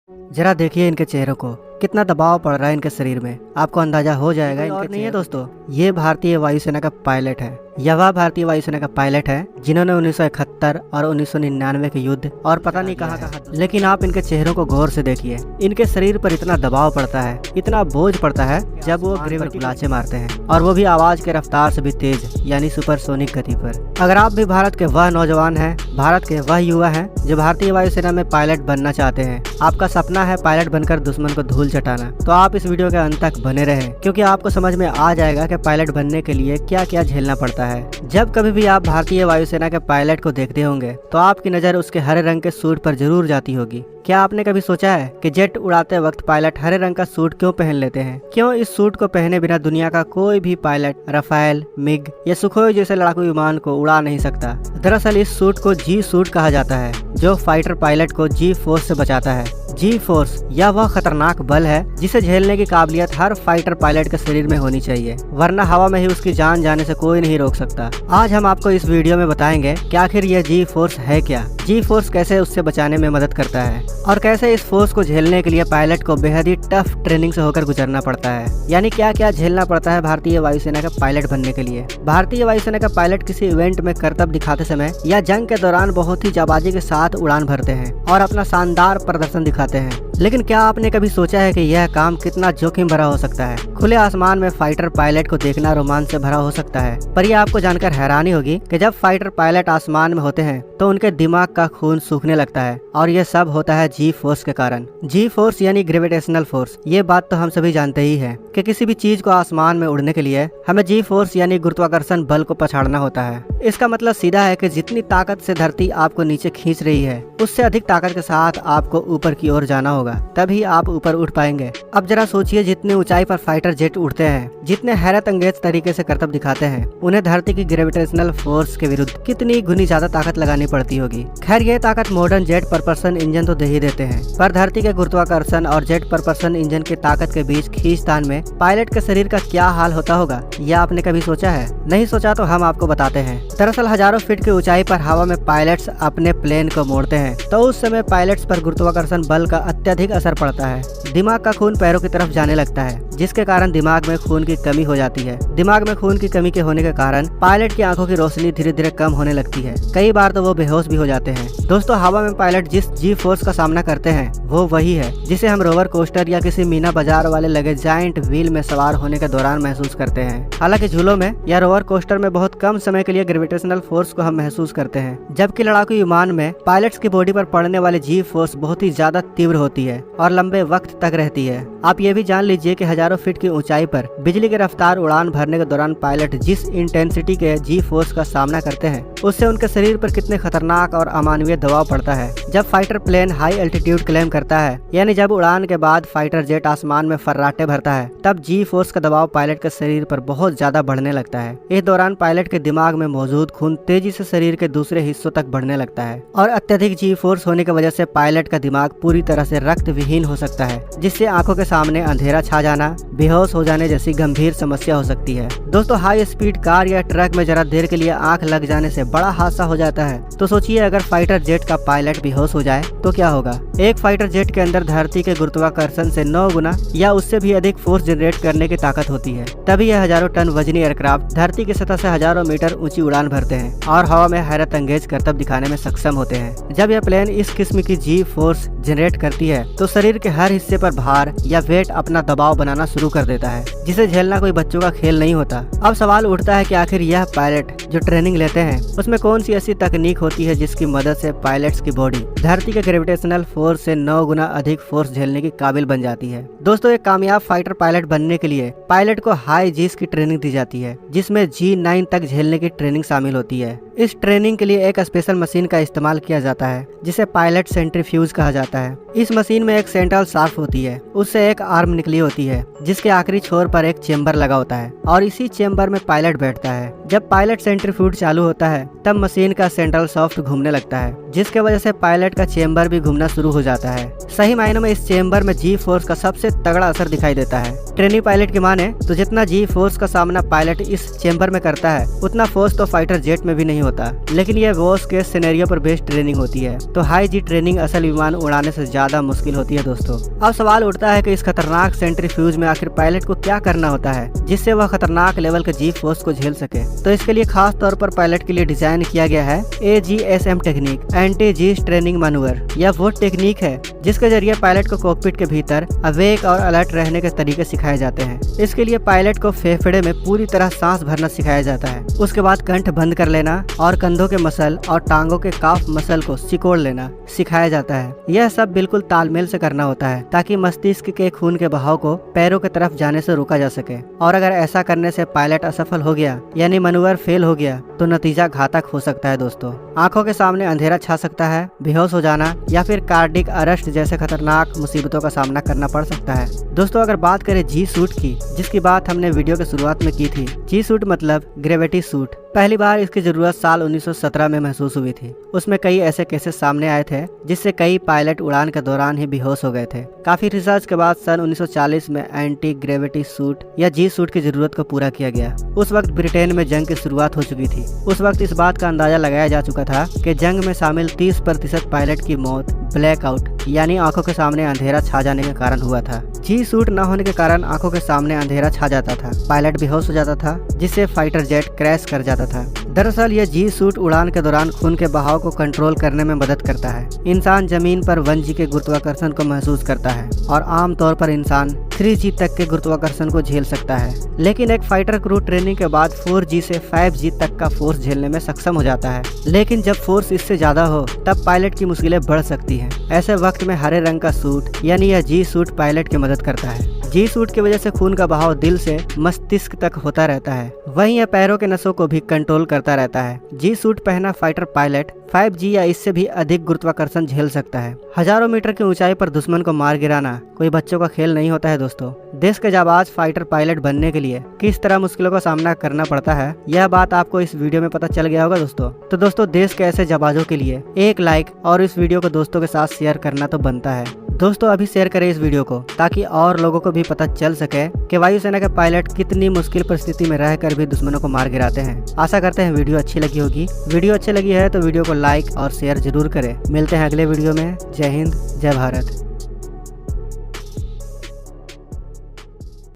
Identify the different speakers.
Speaker 1: जरा देखिए इनके चेहरों को, कितना दबाव पड़ रहा है इनके शरीर में। आपको अंदाजा हो जाएगा इनके नहीं है दोस्तों, ये भारतीय वायुसेना का पायलट है। यह वह भारतीय वायुसेना का पायलट है जिन्होंने 1971 और 1999 के युद्ध और पता नहीं कहाँ, लेकिन आप इनके चेहरों को गौर से देखिए। इनके शरीर पर इतना दबाव पड़ता है, इतना बोझ पड़ता है जब वो ग्रेविटी गुलाचे मारते हैं, और वो भी आवाज के रफ्तार से भी तेज, यानी सुपरसोनिक गति पर। अगर आप भी भारत के वह नौजवान हैं, भारत के वह युवा हैं जो भारतीय वायुसेना में पायलट बनना चाहते हैं, आपका सपना है पायलट बनकर दुश्मन को धूल चटाना, तो आप इस वीडियो के अंत तक बने रहें, क्योंकि आपको समझ में आ जाएगा कि पायलट बनने के लिए क्या क्या झेलना पड़ता है। जब कभी भी आप भारतीय वायुसेना के पायलट को देखते होंगे तो आपकी नजर उसके हरे रंग के सूट पर जरूर जाती होगी। क्या आपने कभी सोचा है कि जेट उड़ाते वक्त पायलट हरे रंग का सूट क्यों पहन लेते हैं? क्यों इस सूट को पहने बिना दुनिया का कोई भी पायलट राफेल, मिग या सुखोई जैसे लड़ाकू विमान को उड़ा नहीं सकता? दरअसल इस सूट को जी सूट कहा जाता है, जो फाइटर पायलट को जी फोर्स से बचाता है। जी फोर्स यह वह खतरनाक बल है जिसे झेलने की काबिलियत हर फाइटर पायलट के शरीर में होनी चाहिए, वरना हवा में ही उसकी जान जाने से कोई नहीं रोक सकता। आज हम आपको इस वीडियो में बताएंगे कि आखिर यह जी फोर्स है क्या, जी फोर्स कैसे उससे बचाने में मदद करता है, और कैसे इस फोर्स को झेलने के लिए पायलट को बेहद ही टफ ट्रेनिंग से होकर गुजरना पड़ता है। यानी क्या क्या झेलना पड़ता है भारतीय वायुसेना का पायलट बनने के लिए। भारतीय वायुसेना का पायलट किसी इवेंट में करतब दिखाते समय या जंग के दौरान बहुत ही जाबाजी के साथ उड़ान भरते हैं और अपना शानदार प्रदर्शन दिखाते हैं। लेकिन क्या आपने कभी सोचा है कि यह काम कितना जोखिम भरा हो सकता है? खुले आसमान में फाइटर पायलट को देखना रोमांच से भरा हो सकता है, पर यह आपको जानकर हैरानी होगी कि जब फाइटर पायलट आसमान में होते हैं तो उनके दिमाग का खून सूखने लगता है, और यह सब होता है जी फोर्स के कारण। जी फोर्स यानी ग्रेविटेशनल फोर्स। ये बात तो हम सभी जानते ही है कि किसी भी चीज को आसमान में उड़ने के लिए हमें जी फोर्स यानी गुरुत्वाकर्षण बल को पछाड़ना होता है। इसका मतलब सीधा है कि जितनी ताकत से धरती आपको नीचे खींच रही है, उससे अधिक ताकत के साथ आपको ऊपर की ओर जाना होगा, तभी आप ऊपर उठ पाएंगे। अब जरा सोचिए, जितनी ऊंचाई पर फाइटर जेट उड़ते हैं, जितने हैरत अंगेज तरीके से करतब दिखाते हैं, उन्हें धरती की ग्रेविटेशनल फोर्स के विरुद्ध कितनी गुनी ज्यादा ताकत लगानी पड़ती होगी। खैर, ये ताकत मॉडर्न जेट परपल्सन इंजन तो दे ही देते हैं, पर धरती के गुरुत्वाकर्षण और जेट परपल्सन इंजन की ताकत के बीच खींचतान में पायलट के शरीर का क्या हाल होता होगा, यह आपने कभी सोचा है? नहीं सोचा तो हम आपको बताते हैं। दरअसल हजारों फीट की ऊंचाई पर हवा में पायलट्स अपने प्लेन को मोड़ते हैं, तो उस समय पायलट्स पर गुरुत्वाकर्षण बल का अत्यधिक असर पड़ता है। दिमाग का खून पैरों की तरफ जाने लगता है, जिसके कारण दिमाग में खून की कमी हो जाती है। दिमाग में खून की कमी के होने के कारण पायलट की आंखों की रोशनी धीरे धीरे कम होने लगती है। कई बार तो वो बेहोश भी हो जाते हैं। दोस्तों, हवा में पायलट जिस जी फोर्स का सामना करते हैं वो वही है जिसे हम रोवर कोस्टर या किसी मीना बाजार वाले लगे जायंट व्हील में सवार होने के दौरान महसूस करते हैं। हालांकि झूलों में या रोवर कोस्टर में बहुत कम समय के लिए ग्रेविटेशनल फोर्स को हम महसूस करते हैं, जबकि लड़ाकू विमान में पायलट्स की बॉडी पर पड़ने वाली जी फोर्स बहुत ही ज्यादा तीव्र होती है और लंबे वक्त तक रहती है। आप ये भी जान लीजिए कि हजारों फीट की ऊंचाई पर बिजली की रफ्तार उड़ान भरने के दौरान पायलट जिस इंटेंसिटी के जी फोर्स का सामना करते हैं, उससे उनके शरीर पर कितने खतरनाक और अमानवीय दबाव पड़ता है। जब fighter plane high altitude climb करता है, यानी जब उड़ान के बाद फाइटर जेट आसमान में फर्राटे भरता है, तब जी फोर्स का दबाव पायलट के शरीर पर बहुत ज्यादा बढ़ने लगता है। इस दौरान पायलट के दिमाग में मौजूद खून तेजी से शरीर के दूसरे हिस्सों तक बढ़ने लगता है, और अत्यधिक जी फोर्स होने की वजह से पायलट का दिमाग पूरी तरह से रक्त विहीन हो सकता है, जिससे आंखों के सामने अंधेरा छा जाना, बेहोश हो जाने जैसी गंभीर समस्या हो सकती है। दोस्तों, हाई स्पीड कार या ट्रक में जरा देर के लिए आंख लग जाने से बड़ा हादसा हो जाता है, तो सोचिए अगर फाइटर जेट का पायलट बेहोश हो जाए तो क्या होगा। एक फाइटर जेट के अंदर धरती के गुरुत्वाकर्षण से 9 गुना या उससे भी अधिक फोर्स जनरेट करने की ताकत होती है, तभी यह हजारों टन वजनी एयरक्राफ्ट धरती की सतह से हजारों मीटर ऊंची उड़ान भरते हैं और हवा में हैरत अंगेज करतब दिखाने में सक्षम होते हैं। जब यह प्लेन इस किस्म की जी फोर्स जनरेट करती है तो शरीर के हर हिस्से पर भार या वेट अपना दबाव बनाना शुरू कर देता है, जिसे झेलना कोई बच्चों का खेल नहीं होता। अब सवाल उठता है कि आखिर यह पायलट जो ट्रेनिंग लेते हैं उसमें कौन सी ऐसी तकनीक होती है जिसकी मदद से पायलट्स की बॉडी धरती के ग्रेविटेशनल फोर्स से 9 गुना अधिक फोर्स झेलने की काबिल बन जाती है। दोस्तों, एक कामयाब फाइटर पायलट बनने के लिए पायलट को हाई जीस की ट्रेनिंग दी जाती है, जिसमें G9 तक झेलने की ट्रेनिंग शामिल होती है। इस ट्रेनिंग के लिए एक स्पेशल मशीन का इस्तेमाल किया जाता है, जिसे पायलट सेंट्रीफ्यूज कहा जाता है। इस मशीन में एक सेंट्रल शाफ्ट होती है, उससे एक आर्म निकली होती है, जिसके आखिरी छोर पर एक चेंबर लगा होता है, और इसी चेंबर में पायलट बैठता है। जब पायलट सेंट्रीफ्यूज चालू होता है तब मशीन का सेंट्रल शाफ्ट घूमने लगता है, जिसके वजह से पायलट का चेम्बर भी घूमना शुरू हो जाता है। सही मायनों में इस चेम्बर में जी फोर्स का सबसे तगड़ा असर दिखाई देता है। ट्रेनी पायलट की माने तो जितना जी फोर्स का सामना पायलट इस चेम्बर में करता है उतना फोर्स तो फाइटर जेट में भी नहीं होता। लेकिन यह वर्स्ट केस सिनेरियो पर बेस्ड ट्रेनिंग होती है, तो हाई जी ट्रेनिंग असल विमान उड़ाने से ज्यादा मुश्किल होती है दोस्तों। अब सवाल उठता है कि इस खतरनाक सेंट्रीफ्यूज में आखिर पायलट को क्या करना होता है जिससे वह खतरनाक लेवल के जी फोर्स को झेल सके। तो इसके लिए खास तौर पर पायलट के लिए डिजाइन किया गया है AGSM टेक्निक, एंटी जी ट्रेनिंग मैनूवर। यह वो टेक्निक है जिसके जरिए पायलट को कॉकपिट के भीतर अवेक और अलर्ट रहने के तरीके सिखाए जाते हैं। इसके लिए पायलट को फेफड़े में पूरी तरह सांस भरना सिखाया जाता है, उसके बाद कंठ बंद कर लेना और कंधों के मसल और टांगों के काफ मसल को सिकोड़ लेना सिखाया जाता है। यह सब बिल्कुल तालमेल से करना होता है ताकि मस्तिष्क के खून के बहाव को पैरों की तरफ जाने से रोका जा सके। और अगर ऐसा करने से पायलट असफल हो गया यानी मैनूवर फेल हो गया तो नतीजा घातक हो सकता है दोस्तों। आंखों के सामने अंधेरा छा सकता है, बेहोश हो जाना या फिर कार्डिक अरेस्ट जैसे खतरनाक मुसीबतों का सामना करना पड़ सकता है। दोस्तों अगर बात करें जी सूट की, जिसकी बात हमने वीडियो के शुरुआत में की थी, जी सूट मतलब ग्रेविटी सूट। पहली बार इसकी जरूरत साल 1917 में महसूस हुई थी। उसमें कई ऐसे केसेस सामने आए थे जिससे कई पायलट उड़ान के दौरान ही बेहोश हो गए थे। काफी रिसर्च के बाद सन 1940 में एंटी ग्रेविटी सूट या जी सूट की जरूरत को पूरा किया गया। उस वक्त ब्रिटेन में जंग की शुरुआत हो चुकी थी। उस वक्त इस बात का अंदाजा लगाया जा चुका था कि जंग में शामिल 30% पायलट की मौत ब्लैकआउट यानी आंखों के सामने अंधेरा छा जाने के कारण हुआ था। जी सूट न होने के कारण आंखों के सामने अंधेरा छा जाता था, पायलट बेहोश हो जाता था जिससे फाइटर जेट क्रैश कर जाता था। दरअसल यह जी सूट उड़ान के दौरान खून के बहाव को कंट्रोल करने में मदद करता है। इंसान जमीन पर 1G के गुरुत्वाकर्षण को महसूस करता है और आमतौर पर इंसान 3G तक के गुरुत्वाकर्षण को झेल सकता है। लेकिन एक फाइटर क्रू ट्रेनिंग के बाद 4G से 5G तक का फोर्स झेलने में सक्षम हो जाता है। लेकिन जब फोर्स इससे ज्यादा हो तब पायलट की मुश्किलें बढ़ सकती हैं। ऐसे वक्त में हरे रंग का सूट यानी यह जी सूट पायलट की मदद करता है। जी सूट की वजह से खून का बहाव दिल से मस्तिष्क तक होता रहता है, वहीं यह पैरों के नसों को भी कंट्रोल करता रहता है। जी सूट पहना फाइटर पायलट 5G या इससे भी अधिक गुरुत्वाकर्षण झेल सकता है। हजारों मीटर की ऊंचाई पर दुश्मन को मार गिराना कोई बच्चों का खेल नहीं होता है दोस्तों। देश के जाबाज फाइटर पायलट बनने के लिए किस तरह मुश्किलों का सामना करना पड़ता है, यह बात आपको इस वीडियो में पता चल गया होगा दोस्तों। तो दोस्तों देश के ऐसे जाबाजों के लिए एक लाइक और इस वीडियो को दोस्तों के साथ शेयर करना तो बनता है। दोस्तों अभी शेयर करें इस वीडियो को ताकि और लोगों को भी पता चल सके कि वायुसेना के पायलट कितनी मुश्किल परिस्थिति में रहकर भी दुश्मनों को मार गिराते हैं। आशा करते हैं वीडियो अच्छी लगी होगी। वीडियो अच्छी लगी है तो वीडियो को लाइक और शेयर जरूर करें। मिलते हैं अगले वीडियो में। जय हिंद, जय भारत।